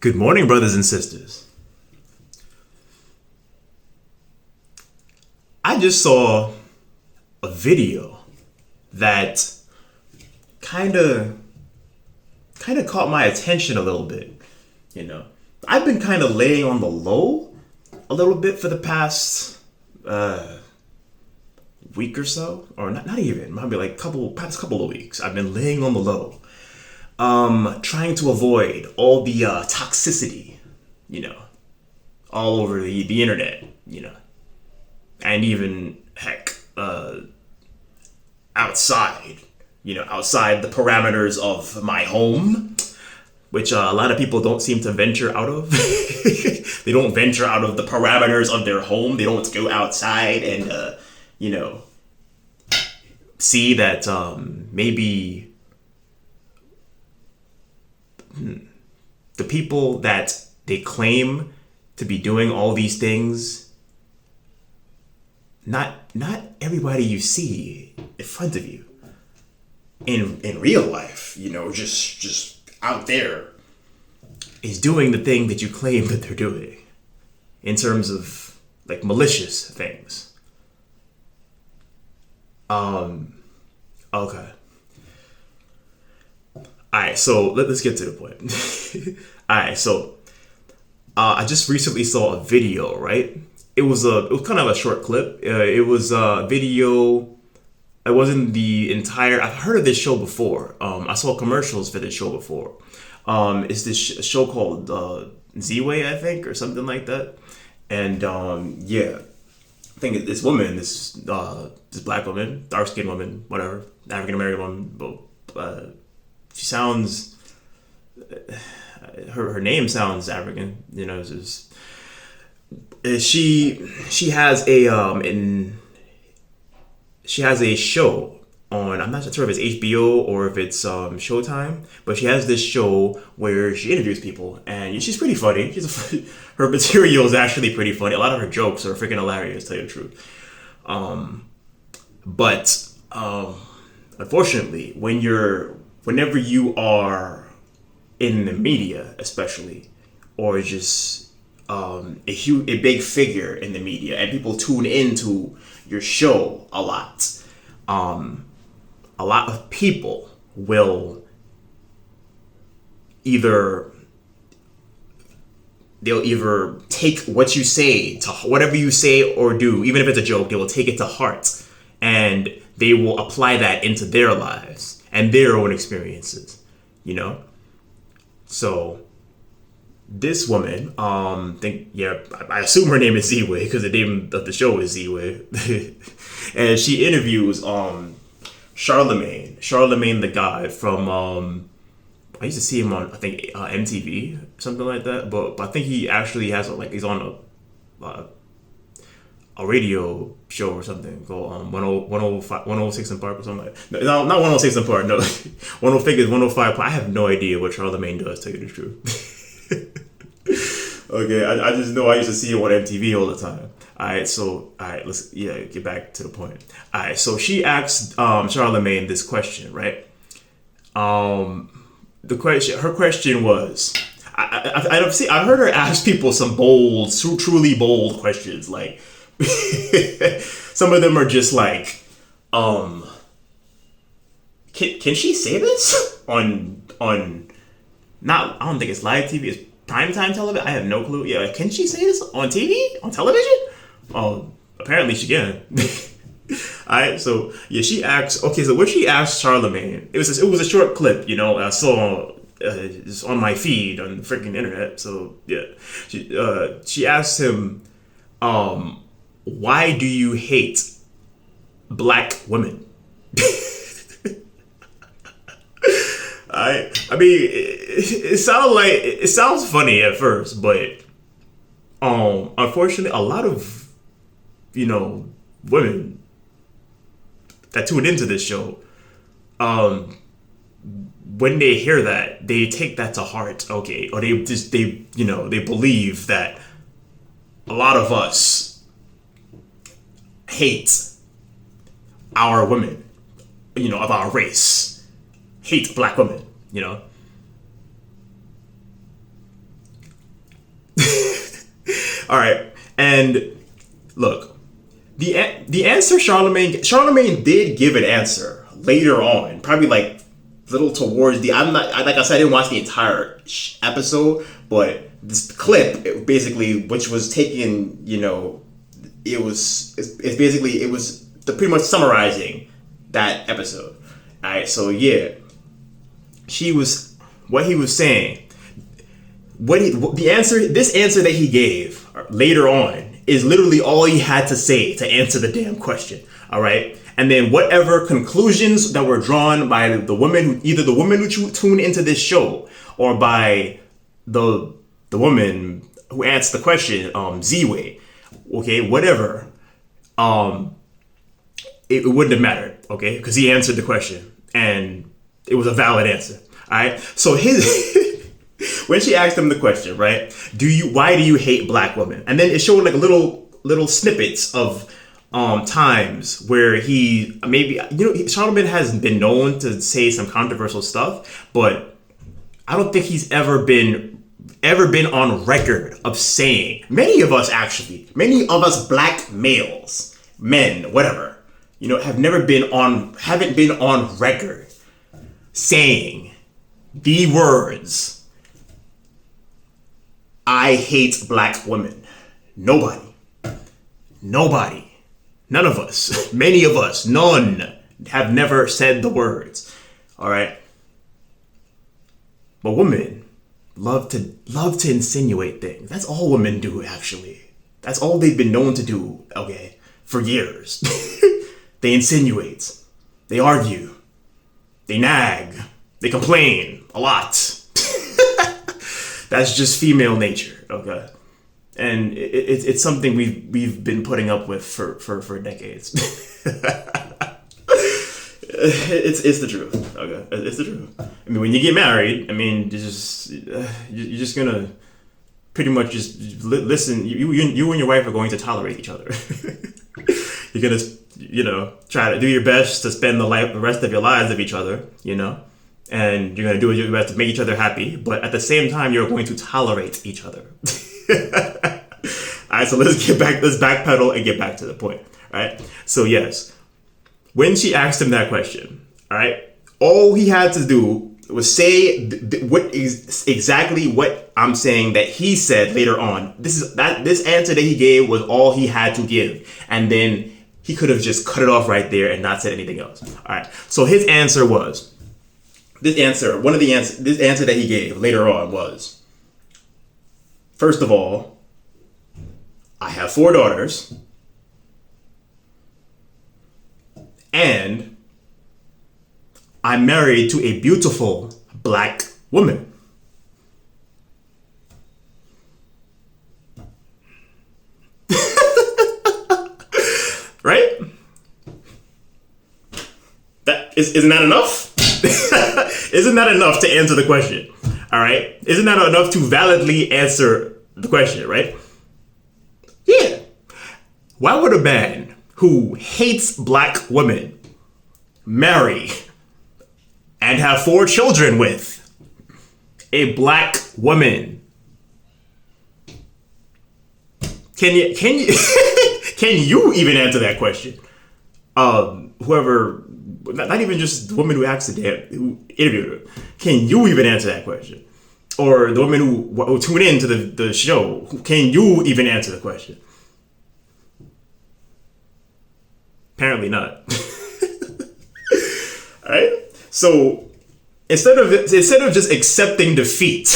Good morning, brothers and sisters. I just saw a video that kind of caught my attention a little bit. You know, I've been kind of laying on the low a little bit for the past week or so, or not even, maybe like past couple of weeks. I've been laying on the low, trying to avoid all the toxicity, all over the internet, and even heck, outside, outside the parameters of my home, which a lot of people don't seem to venture out of. They don't venture out of the parameters of their home. They don't go outside and, see that maybe the people that they claim to be doing all these things, not everybody you see in front of you in real life, just out there, is doing the thing that you claim that they're doing in terms of like malicious things. Okay. Alright, so let's get to the point. Alright, so I just recently saw a video, right? It was kind of a short clip. It was a video. It wasn't the entire. I've heard of this show before. I saw commercials for this show before. It's this show called Z-Way, I think, or something like that. And yeah, I think this woman, this black woman, dark skinned woman, whatever, African American woman, but she sounds. Her name sounds African, just, she has a show on, I'm not sure if it's HBO or if it's Showtime, but she has this show where she interviews people, and she's pretty funny. Her material is actually pretty funny. A lot of her jokes are freaking hilarious, to tell you the truth. But unfortunately, whenever you are in the media, especially, or just a big figure in the media, and people tune into your show a lot of people will either take what you say, to whatever you say or do, even if it's a joke, they will take it to heart, and they will apply that into their lives and their own experiences, So this woman, I assume her name is Z-Way because the name of the show is Z-Way. And she interviews Charlemagne the God from, I used to see him on, I think, MTV, something like that. But I think he actually has, he's on a radio show or something called 106 and Park or something like that. No, not 106 and Park, no. 105. I have no idea what Charlemagne does, to tell you the truth. Okay, I just know I used to see him on MTV all the time. Alright, let's get back to the point. Alright, so she asked Charlemagne this question, right? Her question was, I've heard her ask people some bold, truly bold questions. Like, some of them are just like, can she say this on not? I don't think it's live TV. It's primetime television. I have no clue. Yeah, can she say this on TV, on television? Apparently she can. Alright, so yeah, she asked. Okay, so what she asked Charlemagne, it was a short clip. I saw it's on my feed on the freaking internet. So yeah, she asked him, why do you hate black women? I mean, it sounds funny at first, but unfortunately, a lot of women that tune into this show, when they hear that, they take that to heart, okay, or they believe that a lot of us hate our women, of our race, hate black women, All right, and look, the answer Charlemagne did give an answer later on, probably like little towards the. I'm not like I said, I didn't watch the entire episode, but this clip basically, which was taken, it's basically it was pretty much summarizing that episode. All right, so yeah, what he was saying. This answer that he gave later on is literally all he had to say to answer the damn question. All right, and then whatever conclusions that were drawn by the woman, either the woman who tuned into this show or by the woman who answered the question, Z-Way, okay, whatever, it wouldn't have mattered, okay, because he answered the question and it was a valid answer. All right, so when she asked him the question, right? Why do you hate black women? And then it showed like little snippets of times where Charlemagne has been known to say some controversial stuff, but I don't think he's ever been on record of saying. Many of us black males, men, whatever, haven't been on record saying the words, I hate black women. Nobody. None of us. Many of us. None have never said the words. All right. But women love to insinuate things. That's all women do, actually. That's all they've been known to do, okay, for years. They insinuate. They argue. They nag. They complain a lot. That's just female nature, okay? And it's something we've been putting up with for decades. It's the truth, okay? It's the truth. I mean, when you get married, I mean, you're just gonna pretty much just listen. You and your wife are going to tolerate each other. You're gonna, try to do your best to spend the rest of your lives with each other, and you're going to do your best to make each other happy, but at the same time, you're going to tolerate each other. All right, so let's backpedal and get back to the point, all right? So yes, when she asked him that question, all right, all he had to do was say what is exactly what I'm saying that he said later on. This answer that he gave was all he had to give, and then he could have just cut it off right there and not said anything else. All right, so his answer was. This answer that he gave later on was, first of all, I have 4 daughters, and I'm married to a beautiful black woman. Right? Isn't that enough? Isn't that enough to answer the question? All right. Isn't that enough to validly answer the question, right? Yeah. Why would a man who hates black women marry and have 4 children with a black woman? Can you can you even answer that question? Whoever, not even just the woman who who interviewed her, can you even answer that question? Or the woman who tuned into the show, can you even answer the question? Apparently not. All right. So instead of just accepting defeat,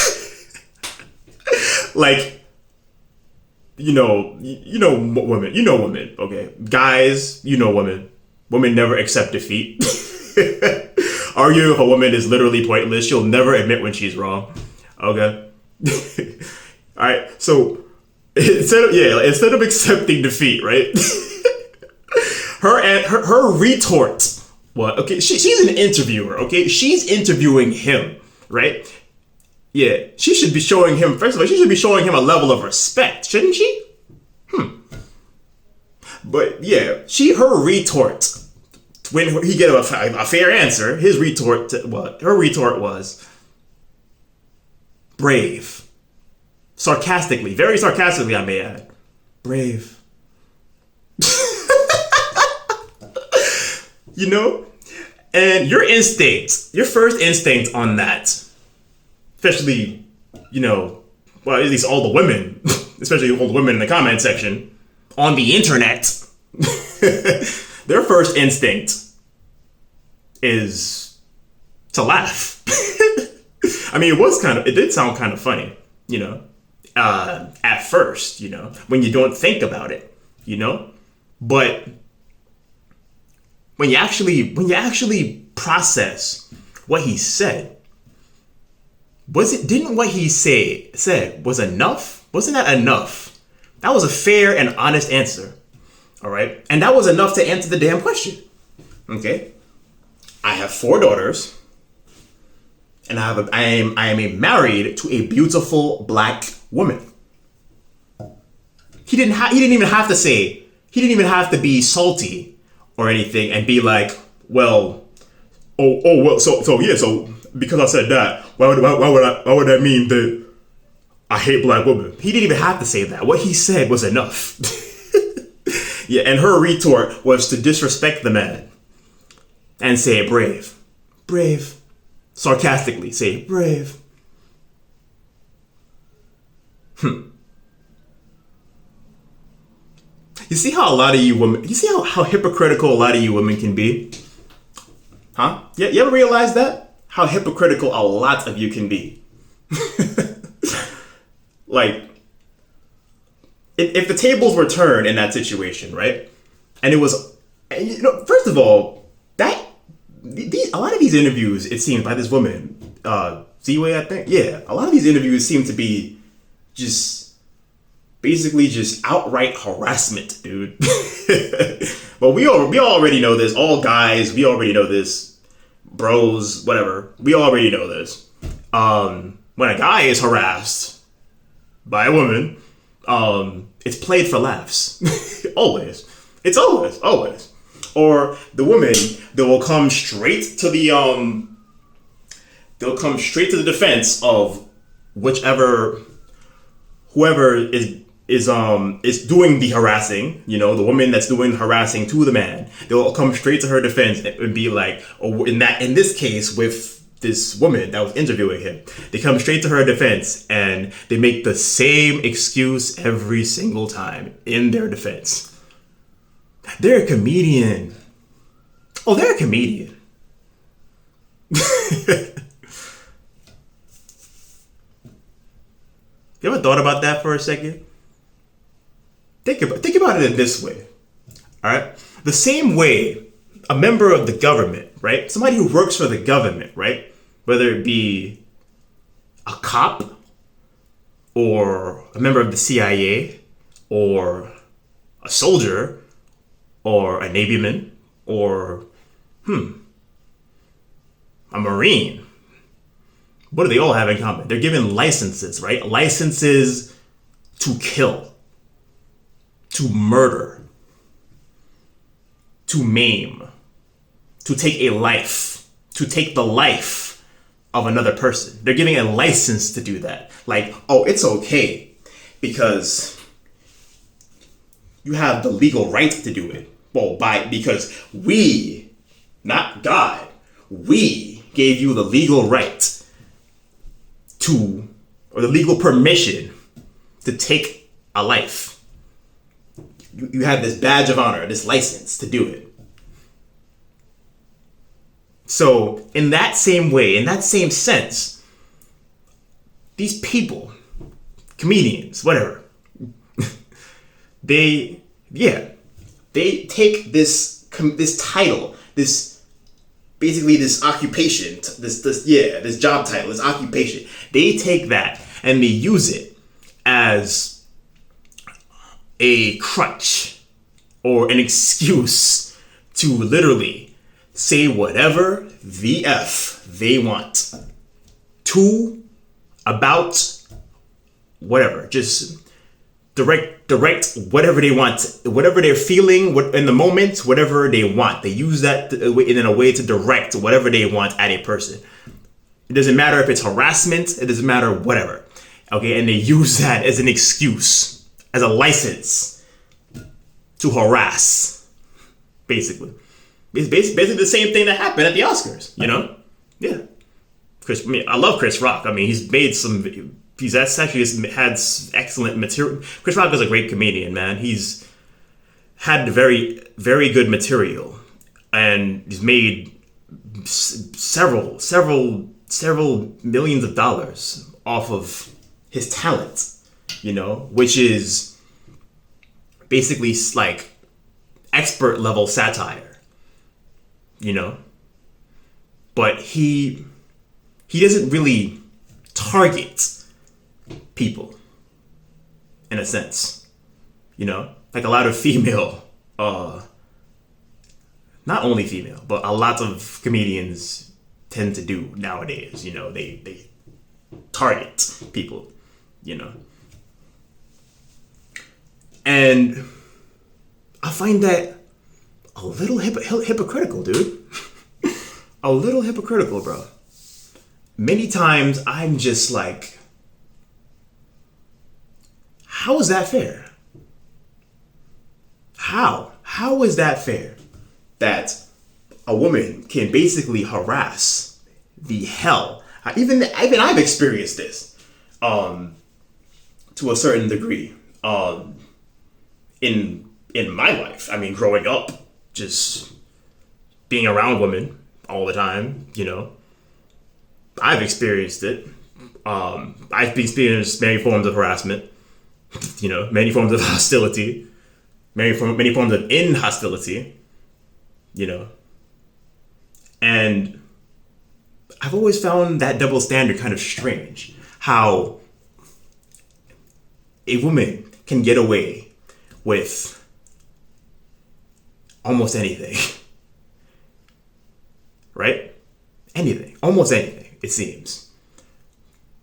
like women, okay, guys, women never accept defeat. Arguing with a woman is literally pointless. She'll never admit when she's wrong. Okay. All right. So instead of accepting defeat, right? her retort. What? Okay. She's an interviewer. Okay. She's interviewing him, right? Yeah. She should be showing him. First of all, she should be showing him a level of respect, shouldn't she? But yeah, her retort. When he gave a fair answer, her retort was brave, Sarcastically, very sarcastically, I may add. Brave. You know? And your instinct, your first instinct on that, especially, you know, well, at least all the women, especially all the women in the comment section, on the internet, their first instinct is to laugh. I mean, it did sound kind of funny, you know, at first, you know, when you don't think about it, you know, but when you actually process what he said, didn't what he said was enough? Wasn't that enough? That was a fair and honest answer. All right. And that was enough to answer the damn question. Okay. I have 4 daughters, and I am married to a beautiful black woman. He didn't even have to be salty or anything and be like, well, so because I said that, why would that mean that I hate black women? He didn't even have to say that. What he said was enough. Yeah, and her retort was to disrespect the man and say brave. Brave. Sarcastically say brave. You see how a lot of you women, you see how hypocritical a lot of you women can be? Huh? Yeah, you ever realize that? How hypocritical a lot of you can be. Like, if the tables were turned in that situation, right? And it was, you know, first of all, a lot of these interviews, it seems, by this woman, Z-Way, I think, yeah, a lot of these interviews seem to be basically just outright harassment, dude. But we already know this. All guys, we already know this. Bros, whatever, we already know this. When a guy is harassed by a woman, it's played for laughs. Always. It's always. Or the woman, they will come straight to the defense of whoever is doing the harassing, you know, the woman that's doing the harassing to the man. They'll come straight to her defense and be like, oh, in this case with this woman that was interviewing him, they come straight to her defense and they make the same excuse every single time in their defense. They're a comedian. Oh, they're a comedian. You ever thought about that for a second? Think about it in this way. All right? The same way a member of the government, right? Somebody who works for the government, right? Whether it be a cop or a member of the CIA or a soldier or a navyman or a Marine. What do they all have in common? They're given licenses, right? Licenses to kill, to murder, to maim, to take a life, to take the life of another person. They're giving a license to do that. Like, oh, it's okay because you have the legal right to do it. Well, because we, not God, we gave you the legal right or the legal permission to take a life. You have this badge of honor, this license to do it. So in that same way, in that same sense, these people, comedians, whatever, they take this title, this occupation, this job title, this occupation. They take that and they use it as a crutch or an excuse to literally say whatever the F they want about whatever. Just direct whatever they want, whatever they're feeling in the moment, whatever they want. They use that in a way to direct whatever they want at a person. It doesn't matter if it's harassment. It doesn't matter whatever. Okay, and they use that as an excuse, as a license to harass, basically. It's basically the same thing that happened at the Oscars, you know? Yeah. I love Chris Rock. I mean, he's made some. He's actually had excellent material. Chris Rock is a great comedian, man. He's had very, very good material, and he's made several millions of dollars off of his talent. You know, which is basically like expert level satire. You know, but he doesn't really target people in a sense, you know, like a lot of female, not only female, but a lot of comedians tend to do nowadays. You know, they target people, you know, and I find that a little hypocritical, dude. A little hypocritical, bro. Many times I'm just like, how is that fair? How is that fair that a woman can basically harass the hell? Even I've experienced this to a certain degree in my life. I mean, growing up, just being around women all the time, you know, I've experienced it. I've experienced many forms of harassment, you know, many forms of hostility, many forms of inhostility, you know. And I've always found that double standard kind of strange. How a woman can get away with almost anything. Right? Anything. Almost anything, it seems.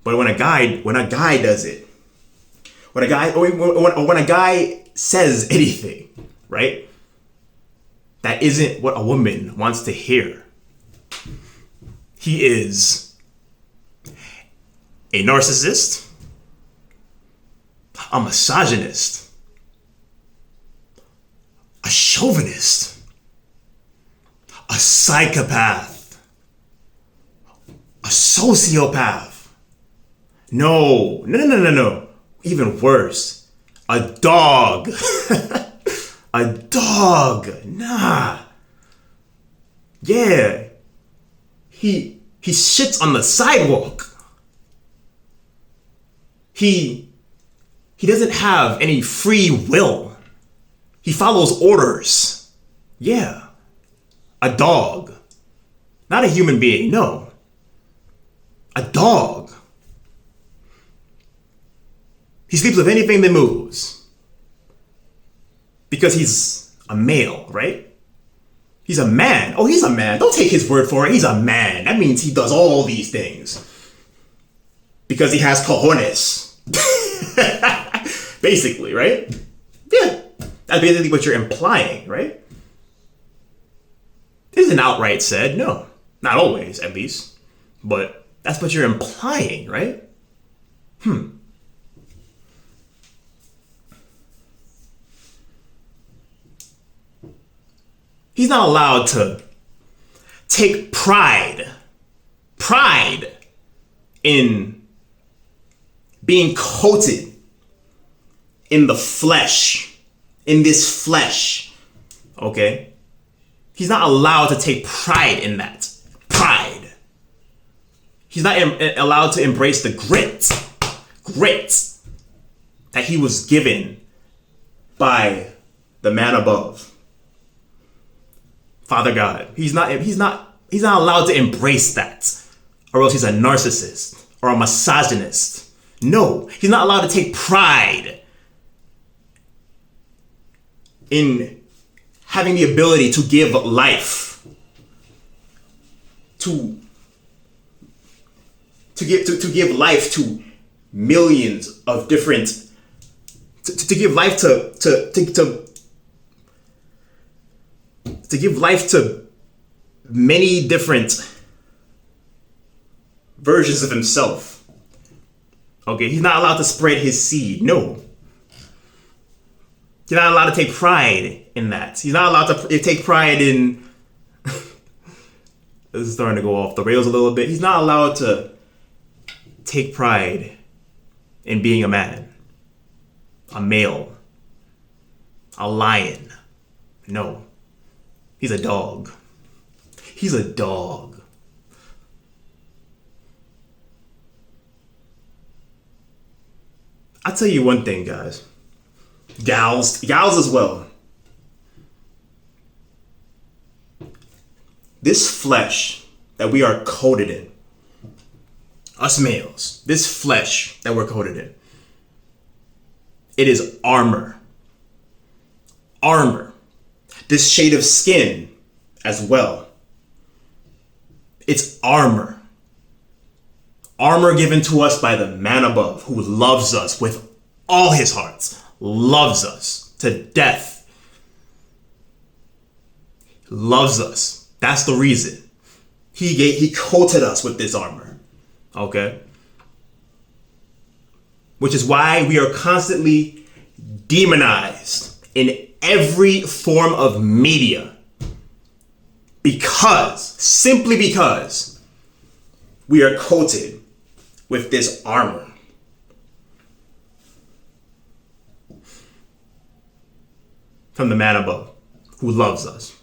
But when a guy does it, when a guy says anything, right, that isn't what a woman wants to hear, he is a narcissist, a misogynist, a chauvinist, a psychopath, a sociopath. No. Even worse, a dog. A dog. Nah. Yeah. He shits on the sidewalk. He doesn't have any free will. He follows orders. Yeah. A dog. Not a human being, no. A dog. He sleeps with anything that moves. Because he's a male, right? He's a man. Oh, he's a man. Don't take his word for it. He's a man. That means he does all these things. Because he has cojones. Basically, right? Yeah. That's basically what you're implying, right? It isn't outright said, no. Not always, at least. But that's what you're implying, right? He's not allowed to take pride in being coated in the flesh, in this flesh, okay? He's not allowed to take pride in that. Pride. He's not allowed to embrace the grit that he was given by the man above. Father God. He's not allowed to embrace that, or else he's a narcissist or a misogynist. No, he's not allowed to take pride in having the ability to give life to give life to millions of different to give life to give life to many different versions of himself. Okay, he's not allowed to spread his seed. No. He's not allowed to take pride in that. He's not allowed to take pride in. This is starting to go off the rails a little bit. He's not allowed to take pride in being a man, a male, a lion. No. He's a dog. He's a dog. I'll tell you one thing, guys. Gals as well. This flesh that we are coated in, us males, this flesh that we're coated in, it is armor. Armor. This shade of skin as well. It's armor. Armor given to us by the man above who loves us with all his heart, loves us to death, loves us. That's the reason. He coated us with this armor. Okay? Which is why we are constantly demonized in every form of media. Simply because we are coated with this armor. From the man above who loves us.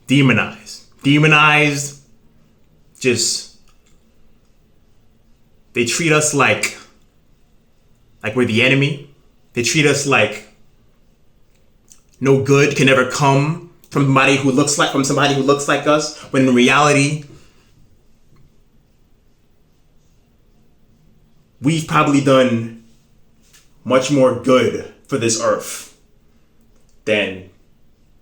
Demonized, just, they treat us like we're the enemy. They treat us like no good can ever come from somebody who looks like us, when in reality, we've probably done much more good for this earth than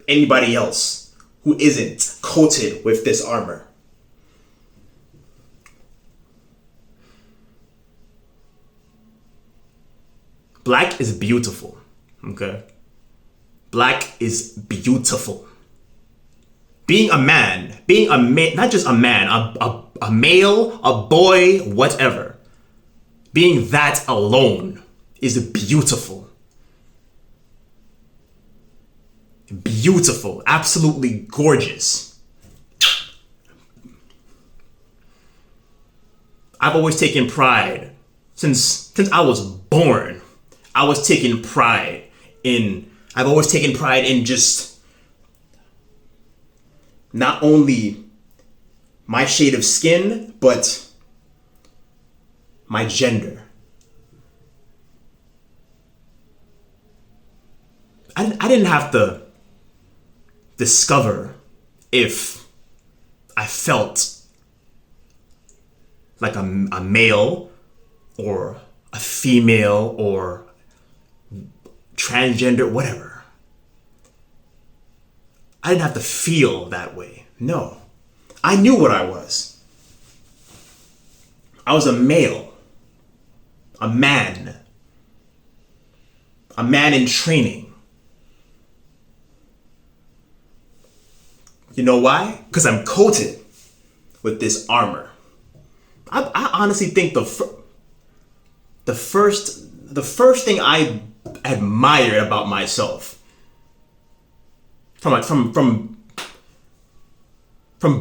anybody else who isn't coated with this armor. Black is beautiful, okay? Black is beautiful. Being a man, not just a man, a male, a boy, whatever. Being that alone is beautiful. Beautiful, absolutely gorgeous. I've always taken pride since I was born. I've always taken pride in just not only my shade of skin, but my gender. I didn't have to discover if I felt like a male or a female or transgender, whatever. I didn't have to feel that way. No. I knew what I was. I was a male. A man in training. You know why? Because I'm coated with this armor. I honestly think the first thing I admired about myself from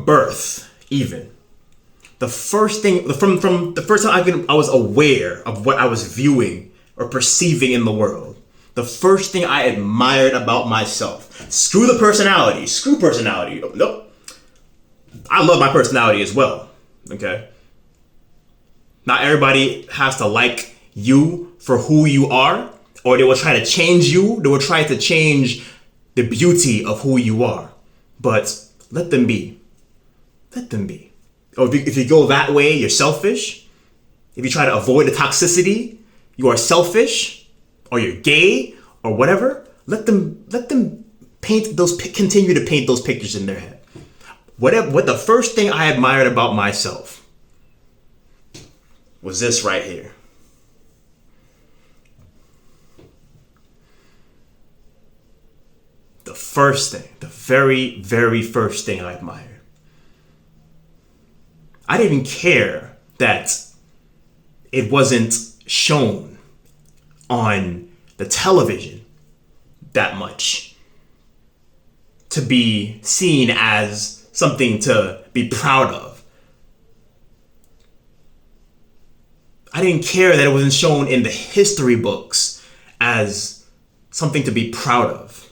birth, even the first thing from the first time I was aware of what I was viewing or perceiving in the world, the first thing I admired about myself. Screw personality. Nope. I love my personality as well. Okay. Not everybody has to like you for who you are, or they will try to change you. They will try to change the beauty of who you are. But let them be. Let them be. Or if you go that way, you're selfish. If you try to avoid the toxicity, you are selfish, or you're gay, or whatever. Let them continue to paint those pictures in their head. What the first thing I admired about myself was this right here. The first thing, the very, very first thing I admired. I didn't even care that it wasn't shown on the television that much to be seen as something to be proud of. I didn't care that it wasn't shown in the history books as something to be proud of.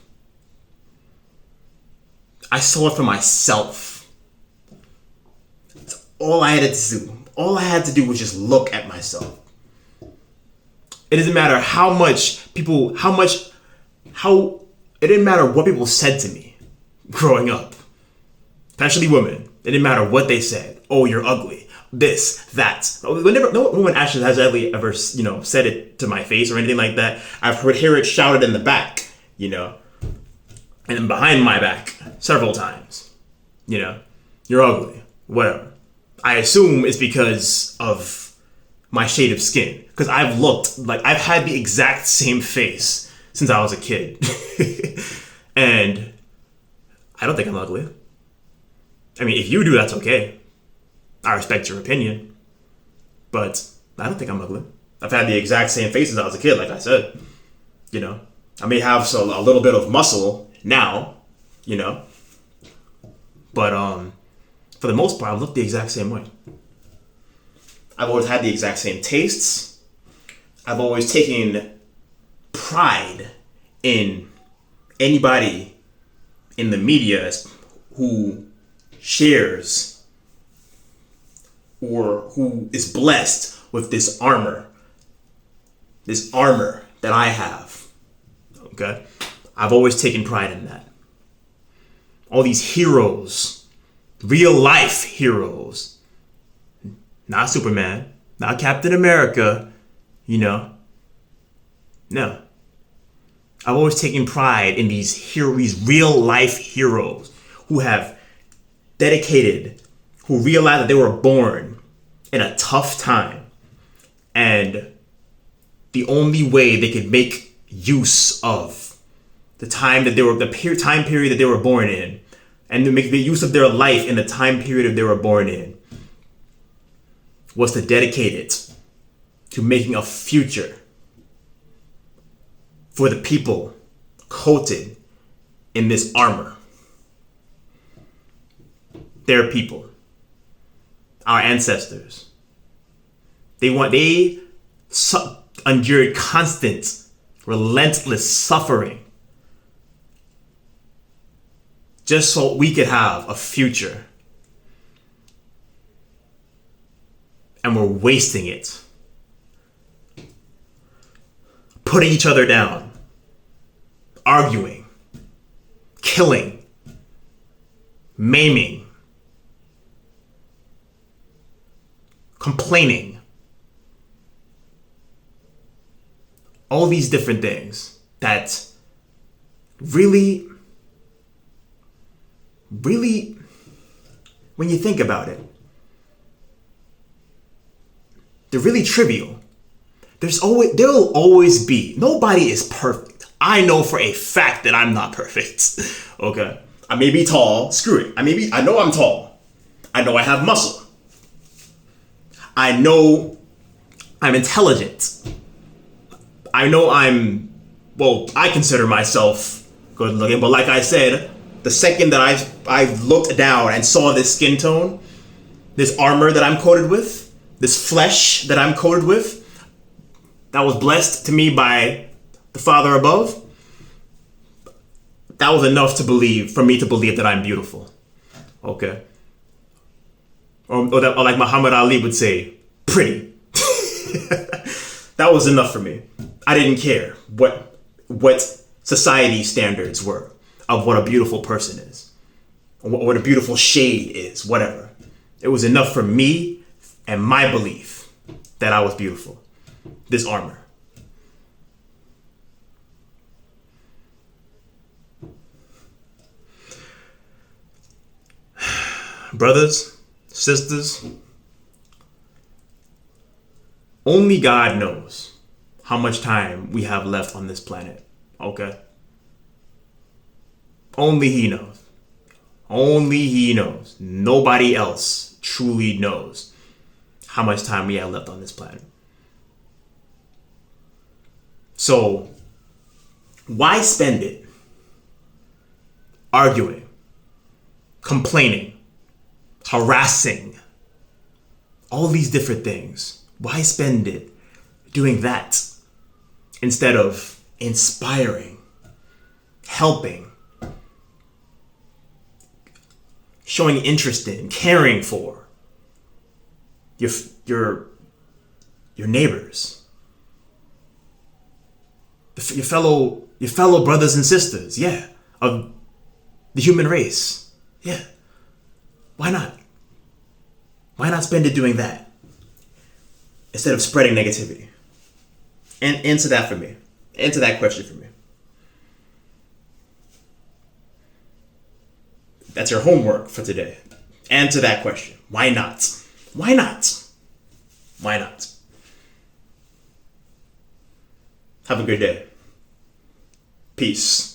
I saw it for myself. That's all I had to do. All I had to do was just look at myself. It doesn't matter it didn't matter what people said to me growing up, especially women. It didn't matter what they said. Oh, you're ugly. This, that. No woman actually has ever, said it to my face or anything like that. I've heard it shouted in the back, and behind my back several times. You're ugly, whatever. I assume it's because of my shade of skin. Because I've had the exact same face since I was a kid. And I don't think I'm ugly. I mean, if you do, that's okay. I respect your opinion. But I don't think I'm ugly. I've had the exact same face since I was a kid, like I said. I may have a little bit of muscle now, But for the most part, I look the exact same way. I've always had the exact same tastes. I've always taken pride in anybody in the media who shares or who is blessed with this armor that I have. Okay? I've always taken pride in that. All these heroes, real life heroes, not Superman, not Captain America, No. I've always taken pride in these real life heroes who have dedicated, who realized that they were born in a tough time. And the only way they could make use of the time that time period that they were born in, and to make the use of their life in the time period that they were born in, was to dedicate it to making a future for the people coated in this armor. Their people, our ancestors. They endured constant, relentless suffering just so we could have a future. And we're wasting it. Putting each other down. Arguing. Killing. Maiming. Complaining. All these different things that really, when you think about it, they're really trivial. There'll always be, nobody is perfect. I know for a fact that I'm not perfect. Okay. I may be tall. Screw it. I know I'm tall. I know I have muscle. I know I'm intelligent. I know I consider myself good looking, but like I said, the second that I looked down and saw this skin tone, this armor that I'm coated with, this flesh that I'm coated with, that was blessed to me by the Father above, that was enough for me to believe that I'm beautiful. Okay. Or like Muhammad Ali would say, pretty. That was enough for me. I didn't care what society standards were of what a beautiful person is, or what a beautiful shade is, whatever. It was enough for me and my belief that I was beautiful. This armor. Brothers, sisters, only God knows how much time we have left on this planet, okay? Only He knows. Only He knows. Nobody else truly knows how much time we have left on this planet. So why spend it arguing, complaining, harassing, all these different things? Why spend it doing that instead of inspiring, helping, showing interest in, caring for your neighbors, your fellow brothers and sisters, yeah, of the human race, yeah. Why not? Why not spend it doing that instead of spreading negativity? And answer that for me. Answer that question for me. That's your homework for today. Answer that question. Why not? Why not? Why not? Have a good day. Peace.